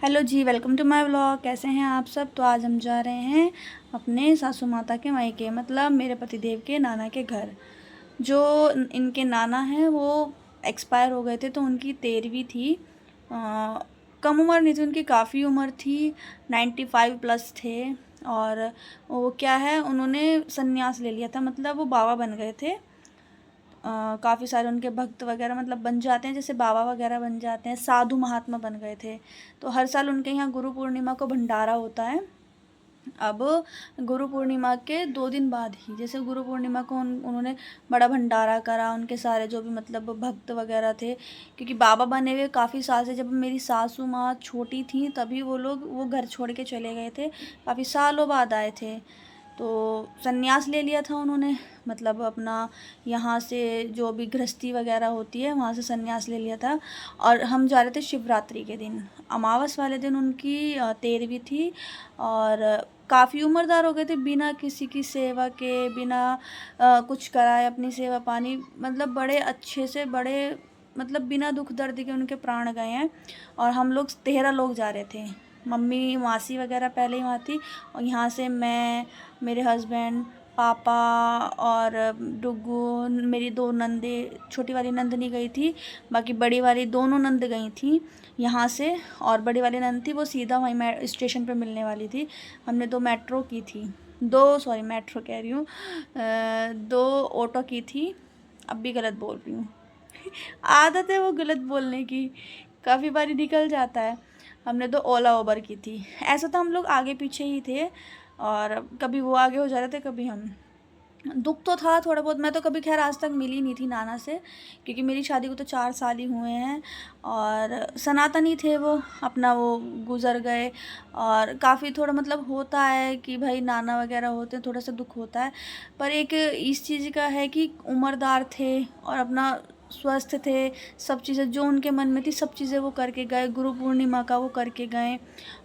Hello ji, welcome to my vlog. कैसे हैं आप सब। तो आज हम जा रहे हैं अपने सासू माता के मायके, मतलब मेरे पतिदेव के नाना के घर। जो इनके नाना हैं वो एक्सपायर हो गए थे, तो उनकी 13वीं थी। कम उम्र नहीं थी उनकी, काफ़ी उम्र थी। 95 प्लस थे। और वो क्या है, उन्होंने संन्यास ले लिया था, मतलब वो बाबा बन गए थे। काफ़ी सारे उनके भक्त वगैरह मतलब बन जाते हैं, जैसे बाबा वगैरह बन जाते हैं, साधु महात्मा बन गए थे। तो हर साल उनके यहाँ गुरु पूर्णिमा को भंडारा होता है। अब गुरु पूर्णिमा के 2 दिन बाद ही, जैसे गुरु पूर्णिमा को उन्होंने बड़ा भंडारा करा, उनके सारे जो भी मतलब भक्त वगैरह थे, क्योंकि बाबा बने हुए काफ़ी साल से। जब मेरी सासू माँ छोटी थी तभी वो घर छोड़ के चले गए थे, काफ़ी सालों बाद आए थे। तो संन्यास ले लिया था उन्होंने, मतलब अपना यहाँ से जो भी गृहस्थी वगैरह होती है वहाँ से संन्यास ले लिया था। और हम जा रहे थे शिवरात्रि के दिन, अमावस वाले दिन उनकी 13वीं थी। और काफ़ी उम्रदार हो गए थे, बिना किसी की सेवा के, बिना कुछ कराए अपनी सेवा पानी, मतलब बड़े अच्छे से, बड़े मतलब बिना दुख दर्द के उनके प्राण गए हैं। और हम लोग 13 लोग जा रहे थे। मम्मी मासी वगैरह पहले ही वहाँ थी, और यहाँ से मैं, मेरे हस्बैंड, पापा और डुग्गू, मेरी 2 नंदे, छोटी वाली नंदनी गई थी, बाकी बड़ी वाली दोनों नंद गई थी यहाँ से। और बड़ी वाली नंद थी वो सीधा वहीं स्टेशन पे मिलने वाली थी। हमने 2 मेट्रो की थी, 2 सॉरी मेट्रो कह रही हूँ, 2 ऑटो की थी। अब भी गलत बोल रही हूँ। आदत है वो गलत बोलने की, काफ़ी बारी निकल जाता है। हमने 2 ओला उबर की थी। ऐसा था हम लोग आगे पीछे ही थे, और कभी वो आगे हो जा रहे थे, कभी हम। दुख तो था थोड़ा बहुत। मैं तो कभी खैर आज तक मिली नहीं थी नाना से, क्योंकि मेरी शादी को तो 4 साल ही हुए हैं। और सनातनी थे वो, अपना वो गुज़र गए। और काफ़ी थोड़ा मतलब होता है कि भाई नाना वगैरह होते हैं, थोड़ा सा दुख होता है। पर एक इस चीज़ का है कि उम्रदार थे और अपना स्वस्थ थे, सब चीज़ें जो उनके मन में थी सब चीज़ें वो करके गए। गुरु पूर्णिमा का वो करके गए।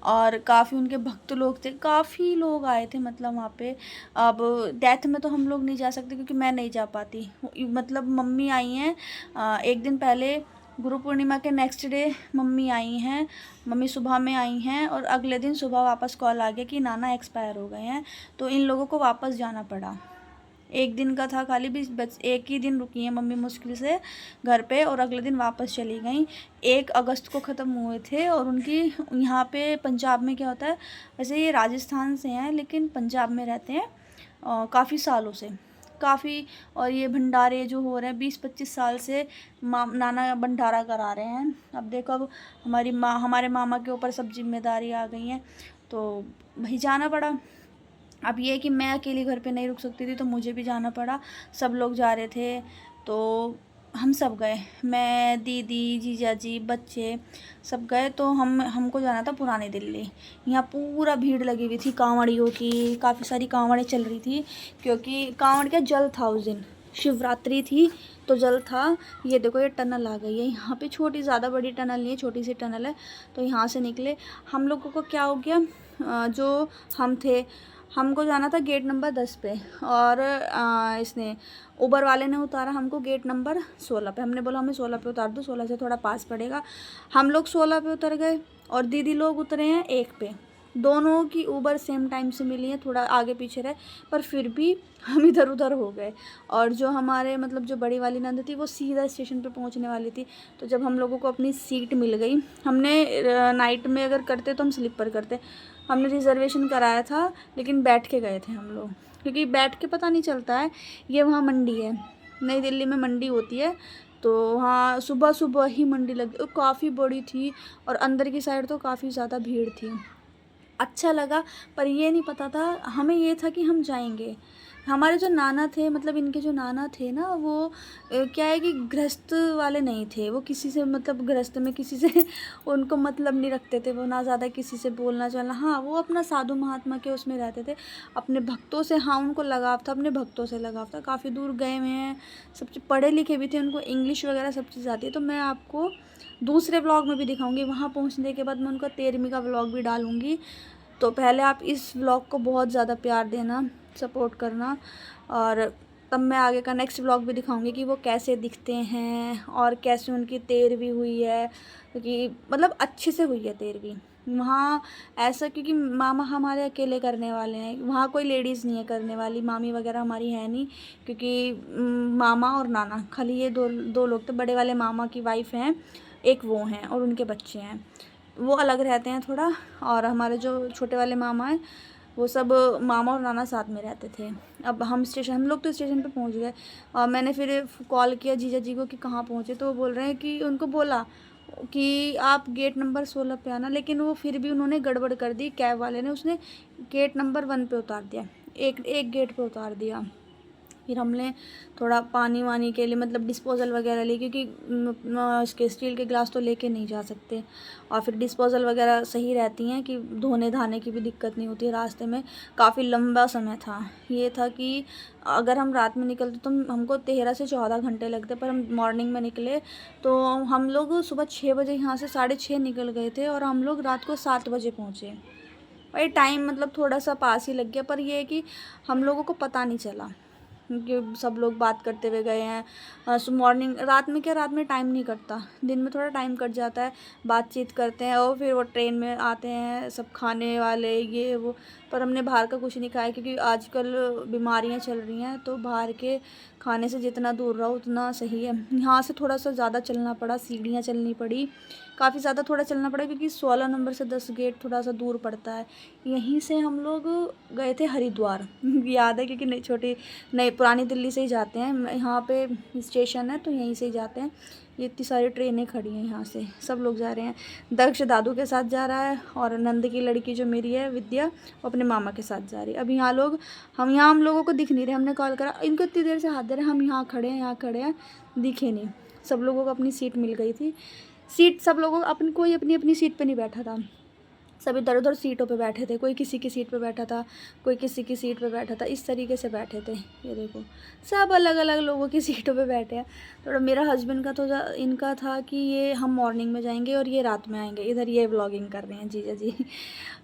और काफ़ी उनके भक्त लोग थे, काफ़ी लोग आए थे मतलब वहाँ पे। अब डेथ में तो हम लोग नहीं जा सकते, क्योंकि मैं नहीं जा पाती, मतलब मम्मी आई हैं 1 दिन पहले। गुरु पूर्णिमा के नेक्स्ट डे मम्मी आई हैं, मम्मी सुबह में आई हैं, और अगले दिन सुबह वापस कॉल आ गया कि नाना एक्सपायर हो गए हैं। तो इन लोगों को वापस जाना पड़ा। 1 दिन का था खाली, भी बस 1 ही दिन रुकी हैं मम्मी मुश्किल से घर पे, और अगले दिन वापस चली गई। 1 अगस्त को ख़त्म हुए थे। और उनकी यहाँ पे पंजाब में क्या होता है, वैसे ये राजस्थान से हैं लेकिन पंजाब में रहते हैं काफ़ी सालों से, काफ़ी। और ये भंडारे जो हो रहे हैं 20-25 साल से नाना भंडारा करा रहे हैं। अब देखो, अब हमारी माँ, हमारे मामा के ऊपर सब जिम्मेदारी आ गई हैं, तो वही जाना पड़ा। अब ये है कि मैं अकेली घर पे नहीं रुक सकती थी, तो मुझे भी जाना पड़ा। सब लोग जा रहे थे तो हम सब गए, मैं, दीदी, जीजा जी, बच्चे, सब गए। तो हमको जाना था पुरानी दिल्ली। यहाँ पूरा भीड़ लगी हुई थी कांवड़ियों की, काफ़ी सारी कांवड़ें चल रही थी, क्योंकि कांवड़ का जल था उस दिन, शिवरात्रि थी तो जल था। ये देखो ये टनल आ गई है यहाँ पे, छोटी, ज़्यादा बड़ी टनल नहीं है, छोटी सी टनल है। तो यहाँ से निकले हम लोगों को, क्या हो गया, जो हम थे, हमको जाना था गेट नंबर 10 पे, और इसने उबर वाले ने उतारा हमको गेट नंबर 16 पे। हमने बोला हमें 16 पे उतार दो, 16 से थोड़ा पास पड़ेगा। हम लोग 16 पे उतर गए, और दीदी लोग उतरे हैं 1 पे। दोनों की उबर सेम टाइम से मिली है, थोड़ा आगे पीछे रहे, पर फिर भी हम इधर उधर हो गए। और जो हमारे मतलब जो बड़ी वाली नंद थी वो सीधा स्टेशन पे पहुंचने वाली थी। तो जब हम लोगों को अपनी सीट मिल गई, हमने नाइट में अगर करते तो हम स्लीपर करते, हमने रिज़र्वेशन कराया था, लेकिन बैठ के गए थे हम लोग, क्योंकि बैठ के पता नहीं चलता है। ये वहाँ मंडी है, नई दिल्ली में मंडी होती है, तो वहाँ सुबह सुबह ही मंडी लगी, और काफ़ी बड़ी थी, और अंदर की साइड तो काफ़ी ज़्यादा भीड़ थी। अच्छा लगा, पर ये नहीं पता था हमें, ये था कि हम जाएंगे। हमारे जो नाना थे, मतलब इनके जो नाना थे ना, वो क्या है कि गृहस्थ वाले नहीं थे। वो किसी से मतलब गृहस्थ में किसी से उनको मतलब नहीं रखते थे वो, ना ज़्यादा किसी से बोलना चलना। हाँ, वो अपना साधु महात्मा के उसमें रहते थे, अपने भक्तों से, हाँ उनको लगाव था, अपने भक्तों से लगाव था। काफ़ी दूर गए हुए हैं, सब पढ़े लिखे भी थे, उनको इंग्लिश वगैरह सब चीज़ आती है। तो मैं आपको दूसरे व्लॉग में भी दिखाऊंगी, वहाँ पहुँचने के बाद मैं उनका 13वीं का व्लॉग भी डालूँगी। तो पहले आप इस व्लॉग को बहुत ज़्यादा प्यार देना, सपोर्ट करना। और तब मैं आगे का नेक्स्ट व्लॉग भी दिखाऊंगी कि वो कैसे दिखते हैं और कैसे उनकी तेरहवीं हुई है, क्योंकि मतलब अच्छे से हुई है तेरहवीं वहाँ। ऐसा क्योंकि मामा हमारे अकेले करने वाले हैं, वहाँ कोई लेडीज़ नहीं है करने वाली, मामी वगैरह हमारी है नहीं, क्योंकि मामा और नाना खाली ये दो दो लोग थे। बड़े वाले मामा की वाइफ हैं, एक वो हैं और उनके बच्चे हैं, वो अलग रहते हैं थोड़ा। और हमारे जो छोटे वाले मामा हैं वो सब मामा और नाना साथ में रहते थे। अब हम लोग तो स्टेशन पे पहुंच गए और मैंने फिर कॉल किया जीजा जी को कि कहाँ पहुँचे, तो वो बोल रहे हैं कि उनको बोला कि आप गेट नंबर 16 पे आना, लेकिन वो फिर भी उन्होंने गड़बड़ कर दी कैब वाले ने, उसने गेट नंबर 1 पे उतार दिया, एक गेट पे उतार दिया। फिर हमने थोड़ा पानी वानी के लिए मतलब डिस्पोज़ल वगैरह ली, क्योंकि इसके स्टील के गिलास तो लेके नहीं जा सकते, और फिर डिस्पोज़ल वगैरह सही रहती हैं कि धोने धाने की भी दिक्कत नहीं होती है। रास्ते में काफ़ी लंबा समय था, ये था कि अगर हम रात में निकलते तो हमको 13 से 14 घंटे लगते, पर हम मॉर्निंग में निकले तो हम लोग सुबह 6 बजे यहाँ से 6:30 निकल गए थे और हम लोग रात को 7 बजे पहुँचे। और ये टाइम मतलब थोड़ा सा पास ही लग गया, पर ये है कि हम लोगों को पता नहीं चला क्योंकि सब लोग बात करते हुए गए हैं। मॉर्निंग रात में क्या, रात में टाइम नहीं कटता, दिन में थोड़ा टाइम कट जाता है, बातचीत करते हैं और फिर वो ट्रेन में आते हैं सब खाने वाले ये वो। पर हमने बाहर का कुछ नहीं खाया, क्योंकि आजकल बीमारियां चल रही हैं, तो बाहर के खाने से जितना दूर रहो उतना सही है। यहाँ से थोड़ा सा ज़्यादा चलना पड़ा, सीढ़ियाँ चलनी पड़ी, काफ़ी ज़्यादा थोड़ा चलना पड़ा, क्योंकि 16 नंबर से 10 गेट थोड़ा सा दूर पड़ता है। यहीं से हम लोग गए थे हरिद्वार याद है, क्योंकि नई पुरानी दिल्ली से ही जाते हैं, यहाँ पे स्टेशन है तो यहीं से ही जाते हैं। ये इतनी सारी ट्रेनें खड़ी हैं, यहाँ से सब लोग जा रहे हैं। दक्ष दादू के साथ जा रहा है और नंद की लड़की जो मेरी है विद्या वो अपने मामा के साथ जा रही है। अब यहाँ लोग हम लोगों को दिख नहीं रहे, हमने कॉल करा, इनको इतनी देर से हाथ दे रहे हैं, हम यहाँ खड़े हैं, दिखे नहीं। सब लोगों को अपनी सीट मिल गई थी, सीट सब लोगों को कोई अपनी अपनी सीट पे नहीं बैठा था, सब इधर उधर सीटों पे बैठे थे, कोई किसी की सीट पे बैठा था, कोई किसी की सीट पे बैठा था, इस तरीके से बैठे थे। ये देखो सब अलग अलग लोगों की सीटों पे बैठे हैं। थोड़ा मेरा हस्बैंड का तो इनका था कि ये हम मॉर्निंग में जाएंगे और ये रात में आएंगे, इधर ये व्लॉगिंग कर रहे हैं जीजा जी।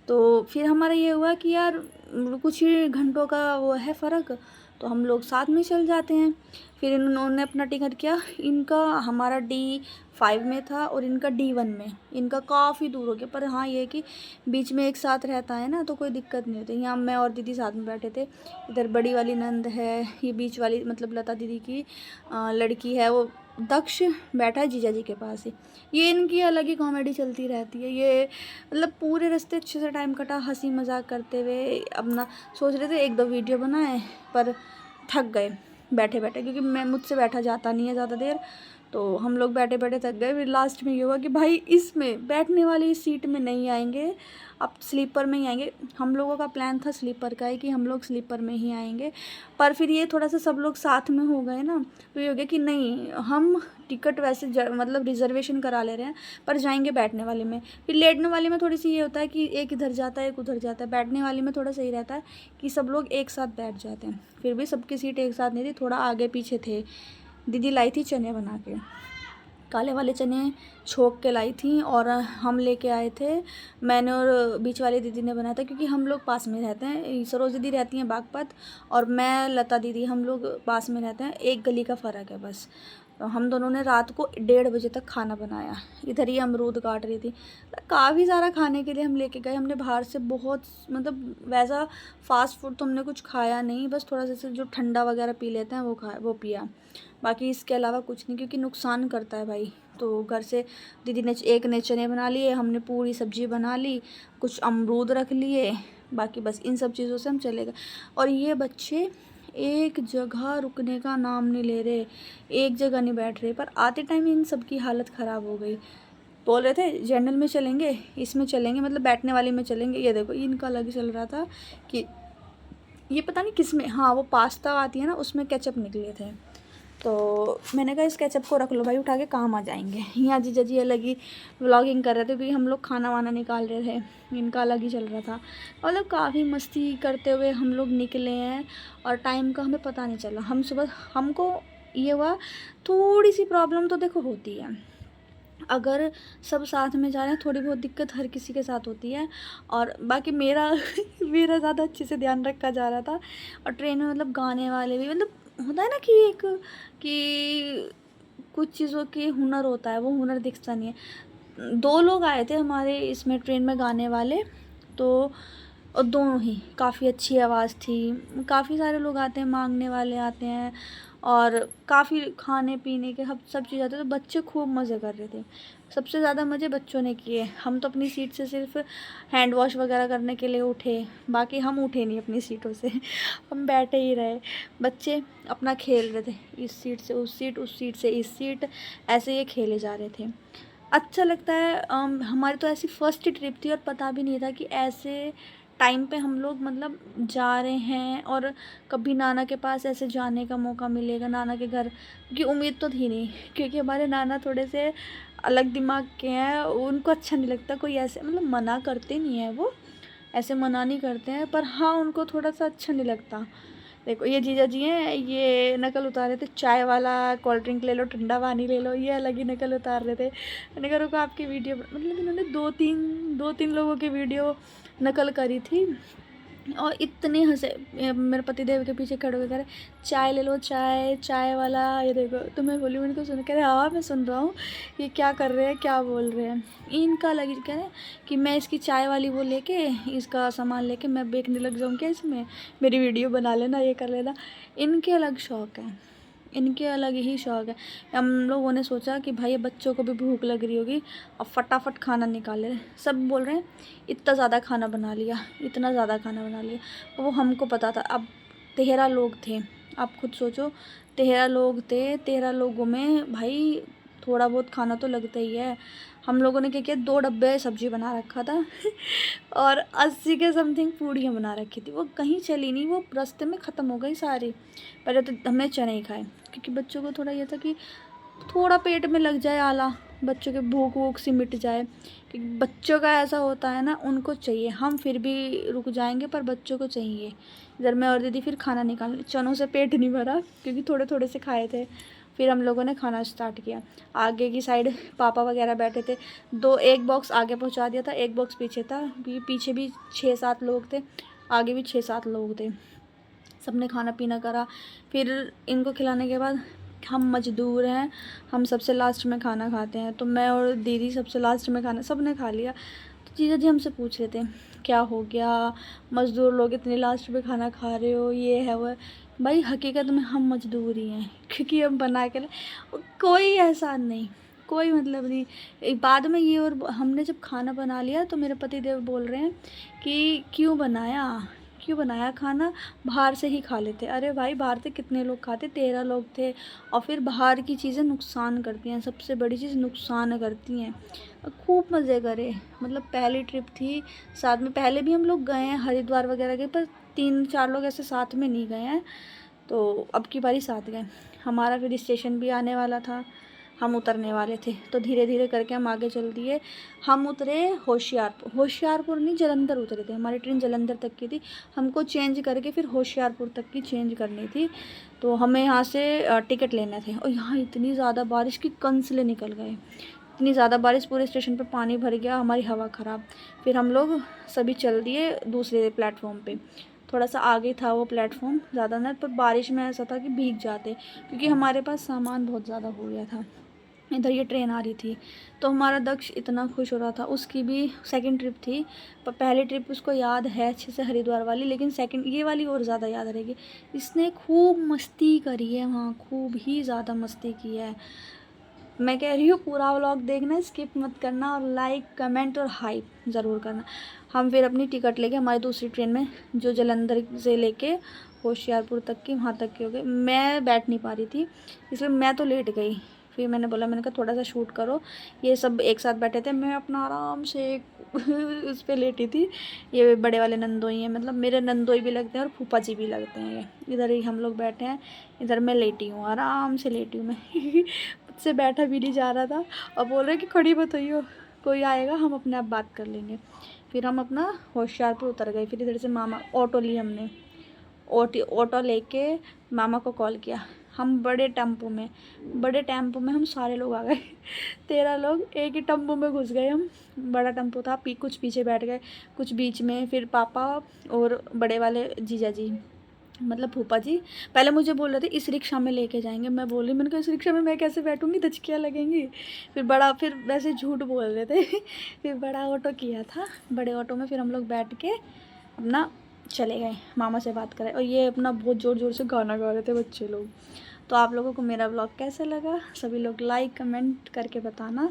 तो फिर हमारा ये हुआ कि यार कुछ ही घंटों का वो है फ़र्क, तो हम लोग साथ में चल जाते हैं। फिर इन्होंने अपना टिकट किया, इनका हमारा D5 में था और इनका D1 में, इनका काफ़ी दूर हो गया। पर हाँ ये कि बीच में एक साथ रहता है ना तो कोई दिक्कत नहीं होती। यहाँ मैं और दीदी साथ में बैठे थे, इधर बड़ी वाली नंद है, ये बीच वाली मतलब लता दीदी की लड़की है, वो दक्ष बैठा है जीजा जी के पास ही। ये इनकी अलग ही कॉमेडी चलती रहती है, ये मतलब पूरे रास्ते अच्छे से टाइम कटा हंसी मजाक करते हुए। अपना सोच रहे थे 1-2 वीडियो बनाए, पर थक गए बैठे बैठे, क्योंकि मैं मुझसे बैठा जाता नहीं है ज़्यादा देर, तो हम लोग बैठे बैठे थक गए। फिर लास्ट में ये हुआ कि भाई इसमें बैठने वाली सीट में नहीं आएंगे, अब स्लीपर में ही आएंगे। हम लोगों का प्लान था स्लीपर का ही कि हम लोग स्लीपर में ही आएंगे, पर फिर ये थोड़ा सा सब लोग साथ में हो गए ना, तो ये हो गया कि नहीं हम टिकट वैसे मतलब रिजर्वेशन करा ले रहे हैं पर जाएंगे बैठने वाले में। फिर लेटने वाले में थोड़ी सी ये होता है कि एक इधर जाता है एक उधर जाता है, बैठने वाली में थोड़ा सही रहता है कि सब लोग एक साथ बैठ जाते हैं। फिर भी सबकी सीट एक साथ नहीं थी, थोड़ा आगे पीछे थे। दीदी लाई थी चने बना के, काले वाले चने छोक के लाई थी, और हम लेके आए थे, मैंने और बीच वाली दीदी ने बनाया था, क्योंकि हम लोग पास में रहते हैं। सरोज दीदी रहती हैं बागपत और मैं लता दीदी, हम लोग पास में रहते हैं, एक गली का फ़र्क है बस। तो हम दोनों ने रात को 1:30 बजे तक खाना बनाया, इधर ही अमरूद काट रही थी। काफ़ी सारा खाने के लिए हम लेके गए। हमने बाहर से बहुत मतलब वैसा फ़ास्ट फूड तो हमने कुछ खाया नहीं, बस थोड़ा सा जो ठंडा वगैरह पी लेते हैं वो पिया, बाकी इसके अलावा कुछ नहीं, क्योंकि नुकसान करता है भाई। तो घर से दीदी ने एक ने चने बना लिए, हमने पूरी सब्जी बना ली, कुछ अमरूद रख लिए, बाकी बस इन सब चीज़ों से हम चले गए। और ये बच्चे एक जगह रुकने का नाम नहीं ले रहे, एक जगह नहीं बैठ रहे, पर आते टाइम इन सब की हालत ख़राब हो गई। बोल रहे थे जनरल में चलेंगे, इसमें चलेंगे, मतलब बैठने वाली में चलेंगे। ये देखो इनका अलग चल रहा था कि ये पता नहीं किस में, हाँ वो पास्ता आती है ना उसमें केचप निकले थे, तो मैंने कहा इस केचप को रख लो भाई, उठा के काम आ जाएंगे। यहाँ जीजा जी अलग ही व्लॉगिंग कर रहे थे, क्योंकि हम लोग खाना वाना निकाल रहे थे, इनका अलग ही चल रहा था। मतलब काफ़ी मस्ती करते हुए हम लोग निकले हैं और टाइम का हमें पता नहीं चला। हम सुबह, हमको ये हुआ, थोड़ी सी प्रॉब्लम तो देखो होती है, अगर सब साथ में जा रहे हैं थोड़ी बहुत दिक्कत हर किसी के साथ होती है। और बाकी मेरा मेरा ज़्यादा अच्छे से ध्यान रखा जा रहा था, और ट्रेन में मतलब गाने वाले भी, मतलब होता है ना कि एक कि कुछ चीज़ों के हुनर होता है, वो हुनर दिखता नहीं है। 2 लोग आए थे हमारे इसमें ट्रेन में गाने वाले, तो और दोनों ही काफ़ी अच्छी आवाज़ थी। काफ़ी सारे लोग आते हैं, माँगने वाले आते हैं और काफ़ी खाने-पीने के सब चीज़ आते हैं, तो बच्चे खूब मज़े कर रहे थे। सबसे ज़्यादा मज़े बच्चों ने किए। हम तो अपनी सीट से सिर्फ़ हैंड वॉश वगैरह करने के लिए उठे, बाकी हम उठे नहीं अपनी सीटों से। हम बैठे ही रहे। बच्चे अपना खेल रहे थे, इस सीट से उस सीट, उस सीट से इस सीट, ऐसे ये खेले जा रहे थे। अच्छा लगता है। हमारी तो ऐसी फर्स्ट ट्रिप थी और पता भी नहीं था कि ऐसे टाइम पे हम लोग मतलब जा रहे हैं और कभी नाना के पास ऐसे जाने का मौका मिलेगा, नाना के घर की उम्मीद तो थी नहीं, क्योंकि हमारे नाना थोड़े से अलग दिमाग के हैं। उनको अच्छा नहीं लगता कोई ऐसे, मतलब मना करते नहीं है वो, ऐसे मना नहीं करते हैं, पर हाँ उनको थोड़ा सा अच्छा नहीं लगता। देखो ये जीजा जी हैं, ये नकल उतार रहे थे, चाय वाला कोल्ड ड्रिंक ले लो, ठंडा पानी ले लो, ये अलग ही नकल उतार रहे थे। मैंने कहा रुको आपकी वीडियो, मतलब इन्होंने दो तीन लोगों की वीडियो नकल करी थी और इतने हंसे। मेरे पतिदेव के पीछे खड़े हो कह रहे चाय ले लो, चाय, चाय वाला, ये देखो। तो मैं बोली उनको सुन, कह रहे हाँ मैं सुन रहा हूँ, ये क्या कर रहे हैं, क्या बोल रहे हैं। इनका लगी कह रहे कि मैं इसकी चाय वाली वो लेके, इसका सामान लेके मैं बेचने लग जाऊँ क्या इसमें, मेरी वीडियो बना लेना, ये कर लेना। इनके अलग शौक़ है, इनके अलग ही शौक़ है। हम लोगों ने सोचा कि भाई बच्चों को भी भूख लग रही होगी, अब फटाफट खाना निकाले। सब बोल रहे हैं इतना ज़्यादा खाना बना लिया, इतना ज़्यादा खाना बना लिया। वो हमको पता था। अब 13 लोग थे, आप खुद सोचो, 13 लोग थे, 13 लोगों में भाई थोड़ा बहुत खाना तो लगता ही है। हम लोगों ने क्या किया, 2 डब्बे सब्जी बना रखा था और 80 के समथिंग पूड़ियाँ बना रखी थी। वो कहीं चली नहीं, वो रास्ते में ख़त्म हो गई सारी। पहले तो हमने चने ही खाए, क्योंकि बच्चों को थोड़ा ये था कि थोड़ा पेट में लग जाए आला, बच्चों के भूख वूख सी मिट जाए। क्योंकि बच्चों का ऐसा होता है ना, उनको चाहिए। हम फिर भी रुक जाएंगे पर बच्चों को चाहिए। इधर मैं और दीदी फिर खाना निकाल, चनों से पेट नहीं भरा क्योंकि थोड़े थोड़े से खाए थे। फिर हम लोगों ने खाना स्टार्ट किया। आगे की साइड पापा वगैरह बैठे थे, एक बॉक्स आगे पहुंचा दिया था, एक बॉक्स पीछे था। पीछे भी 6-7 लोग थे, आगे भी 6-7 लोग थे। सबने खाना पीना करा। फिर इनको खिलाने के बाद, हम मज़दूर हैं, हम सबसे लास्ट में खाना खाते हैं, तो मैं और दीदी सबसे लास्ट में खाना, सब ने खा लिया। तो जीजा जी हमसे पूछ रहे थे क्या हो गया, मज़दूर लोग इतने लास्ट में खाना खा रहे हो, ये है वो है। भाई हकीकत में हम मज़दूर ही हैं, क्योंकि हम बना के कोई एहसान नहीं, कोई मतलब नहीं। बाद में ये, और हमने जब खाना बना लिया तो मेरे पति देव बोल रहे हैं कि क्यों बनाया खाना, बाहर से ही खा लेते। अरे भाई बाहर से कितने लोग खाते, 13 लोग थे। और फिर बाहर की चीज़ें नुकसान करती हैं, सबसे बड़ी चीज़ नुकसान करती हैं। खूब मज़े करे, मतलब पहली ट्रिप थी साथ में। पहले भी हम लोग गए हैं हरिद्वार वगैरह गए, पर 3-4 लोग ऐसे साथ में नहीं गए हैं, तो अब की बारी साथ गए। हमारा फिर स्टेशन भी आने वाला था, हम उतरने वाले थे, तो धीरे धीरे करके हम आगे चल दिए। हम उतरे होशियारपुर नहीं, जलंधर उतरे थे। हमारी ट्रेन जलंधर तक की थी, हमको चेंज करके फिर होशियारपुर तक की चेंज करनी थी। तो हमें यहाँ से टिकट लेने थे, और यहाँ इतनी ज़्यादा बारिश की कंसले निकल गए। इतनी ज़्यादा बारिश, पूरे स्टेशन पर पानी भर गया, हमारी हवा ख़राब। फिर हम लोग सभी चल दिए दूसरे प्लेटफॉर्म पे। थोड़ा सा आगे था वो प्लेटफॉर्म, ज़्यादा ना, पर बारिश में ऐसा था कि भीग जाते, क्योंकि हमारे पास सामान बहुत ज़्यादा हो गया था। इधर ये ट्रेन आ रही थी, तो हमारा दक्ष इतना खुश हो रहा था। उसकी भी सेकंड ट्रिप थी, पर पहली ट्रिप उसको याद है अच्छे से, हरिद्वार वाली, लेकिन सेकंड ये वाली और ज़्यादा याद रहेगी। इसने खूब मस्ती करी है वहाँ, खूब ही ज़्यादा मस्ती की है। मैं कह रही हूँ पूरा व्लॉग देखना, स्किप मत करना, और लाइक कमेंट और हाइप ज़रूर करना। हम फिर अपनी टिकट लेके हमारी दूसरी ट्रेन में, जो जलंधर से लेके होशियारपुर तक की, वहाँ तक की हो गई। मैं बैठ नहीं पा रही थी, इसलिए मैं तो लेट गई। फिर मैंने कहा थोड़ा सा शूट करो। ये सब एक साथ बैठे थे, मैं अपना आराम से उस पर लेटी थी। ये बड़े वाले नंदोई हैं, मतलब मेरे नंदोई भी लगते हैं और फूफा जी भी लगते हैं। ये इधर ही हम लोग बैठे हैं, इधर मैं लेटी हूँ, आराम से लेटी हूँ मैं मुझसे बैठा भी नहीं जा रहा था, और बोल रहे कि खड़ी मत होइयो, कोई आएगा हम अपने आप बात कर लेंगे। फिर हम अपना होशियारपुर उतर गए। फिर इधर से मामा ऑटो ली हमने, ऑटो लेके मामा को कॉल किया। हम बड़े टेम्पो में हम सारे लोग आ गए 13 लोग एक ही टेम्पो में घुस गए हम। बड़ा टेम्पो था, कुछ पीछे बैठ गए, कुछ बीच में। फिर पापा और बड़े वाले जीजा जी मतलब फूफा जी पहले मुझे बोल रहे थे इस रिक्शा में लेके जाएंगे। मैं बोल रही, मैंने कहा इस रिक्शा में मैं कैसे बैठूंगी, धचकियाँ लगेंगी। फिर वैसे झूठ बोल रहे थे। फिर बड़ा ऑटो किया था, बड़े ऑटो में फिर हम लोग बैठ के अपना चले गए, मामा से बात करें। और ये अपना बहुत ज़ोर ज़ोर से गाना गा रहे थे बच्चे लोग। तो आप लोगों को मेरा व्लॉग कैसा लगा, सभी लोग लाइक कमेंट करके बताना।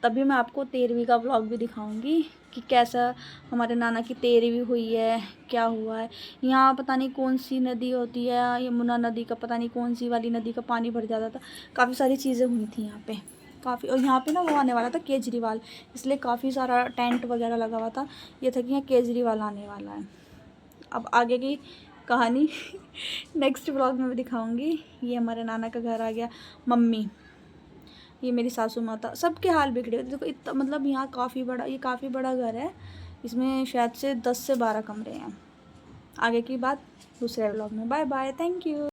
तभी मैं आपको 13वीं का व्लॉग भी दिखाऊंगी कि कैसा हमारे नाना की 13वीं हुई है, क्या हुआ है। यहाँ पता नहीं कौन सी नदी होती है, यमुना नदी का पता नहीं कौन सी वाली नदी का पानी भर जाता था। काफ़ी सारी चीज़ें हुई थी यहाँ पे काफ़ी। और यहाँ पे ना वो आने वाला था केजरीवाल, इसलिए काफ़ी सारा टेंट वगैरह लगा हुआ था। ये था कि यहाँ केजरीवाल आने वाला है। अब आगे की कहानी नेक्स्ट व्लॉग में भी दिखाऊंगी। ये हमारे नाना का घर आ गया। मम्मी, ये मेरी सासू माता, सबके हाल बिगड़े। देखो इतना मतलब यहाँ काफ़ी बड़ा घर है। इसमें शायद से 10 से 12 कमरे हैं। आगे की बात दूसरे व्लॉग में। Bye bye, thank you.